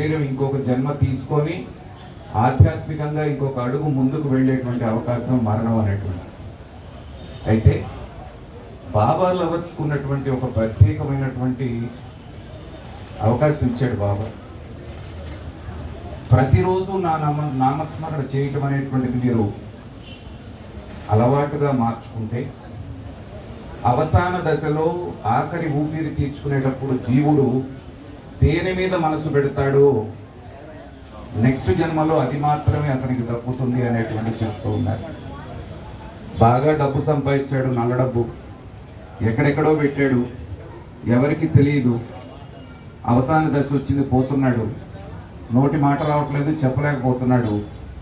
శరీరం ఇంకొక జన్మ తీసుకొని ఆధ్యాత్మికంగా ఇంకొక అడుగు ముందుకు వెళ్ళేటువంటి అవకాశం మరణం అనేటువంటి. అయితే బాబా లవర్స్కు ఉన్నటువంటి ఒక ప్రత్యేకమైనటువంటి అవకాశం ఇచ్చాడు బాబా. ప్రతిరోజు నామస్మరణ చేయటం అనేటువంటిది మీరు అలవాటుగా మార్చుకుంటే అవసాన దశలో ఆఖరి ఊపిరి తీర్చుకునేటప్పుడు జీవుడు దేని మీద మనసు పెడతాడో నెక్స్ట్ జన్మలో అది మాత్రమే అతనికి దక్కుతుంది అనేటువంటి చెప్తూ ఉన్నారు. బాగా డబ్బు సంపాదించాడు, నల్ల డబ్బు ఎక్కడెక్కడో పెట్టాడు, ఎవరికి తెలియదు. అవసాన దశ వచ్చింది, పోతున్నాడు, నోటి మాట రావట్లేదు, చెప్పలేకపోతున్నాడు.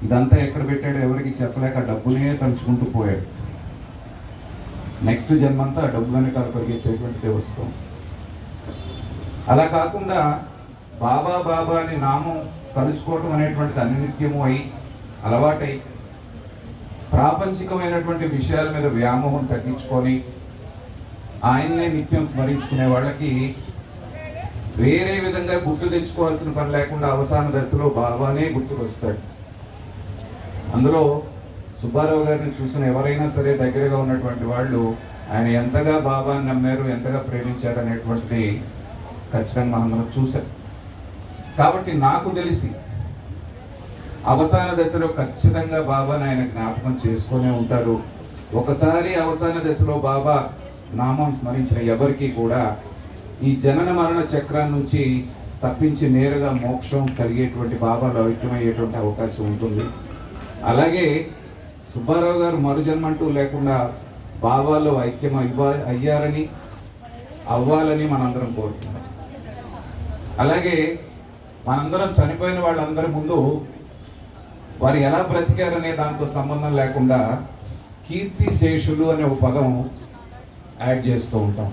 ఇదంతా ఎక్కడ పెట్టాడు ఎవరికి చెప్పలేక డబ్బునే తలుచుకుంటూ పోయాడు. నెక్స్ట్ జన్మంతా డబ్బు వెనకాల పరిగెత్తేటువంటిదే వస్తాం. అలా కాకుండా బాబా బాబా అని నామం తలుచుకోవటం అనేటువంటిది అనినిత్యము అయి అలవాటై ప్రాపంచికమైనటువంటి విషయాల మీద వ్యామోహం తగ్గించుకొని ఆయన్నే నిత్యం స్మరించుకునే వాళ్ళకి వేరే విధంగా గుర్తు తెచ్చుకోవాల్సిన పని లేకుండా అవసాన దశలో బాబానే గుర్తుకొస్తాడు. అందులో సుబ్బారావు గారిని చూసిన ఎవరైనా సరే దగ్గరగా ఉన్నటువంటి వాళ్ళు ఆయన ఎంతగా బాబాని నమ్మారు, ఎంతగా ప్రేమించారు అనేటువంటిది ఖచ్చితంగా మనం చూసాం. కాబట్టి నాకు తెలిసి అవసాన దశలో ఖచ్చితంగా బాబాని ఆయన జ్ఞాపకం చేసుకునే ఉంటారు. ఒకసారి అవసాన దశలో బాబా నామం స్మరించిన ఎవరికి కూడా ఈ జనన మరణ చక్రం నుంచి తప్పించి నేరుగా మోక్షం కలిగేటువంటి బాబాలో ఐక్యమయ్యేటువంటి అవకాశం ఉంటుంది. అలాగే సుబ్బారావు గారు మరుజన్మంటూ లేకుండా బాబాలో ఐక్యం అయ్యారని అవ్వాలని మనందరం కోరుతున్నాం. అలాగే మనందరం చనిపోయిన వాళ్ళందరి ముందు వారు ఎలా బ్రతికారనే దాంతో సంబంధం లేకుండా కీర్తి శేషులు అనే ఒక పదం యాడ్ చేస్తూ ఉంటాం.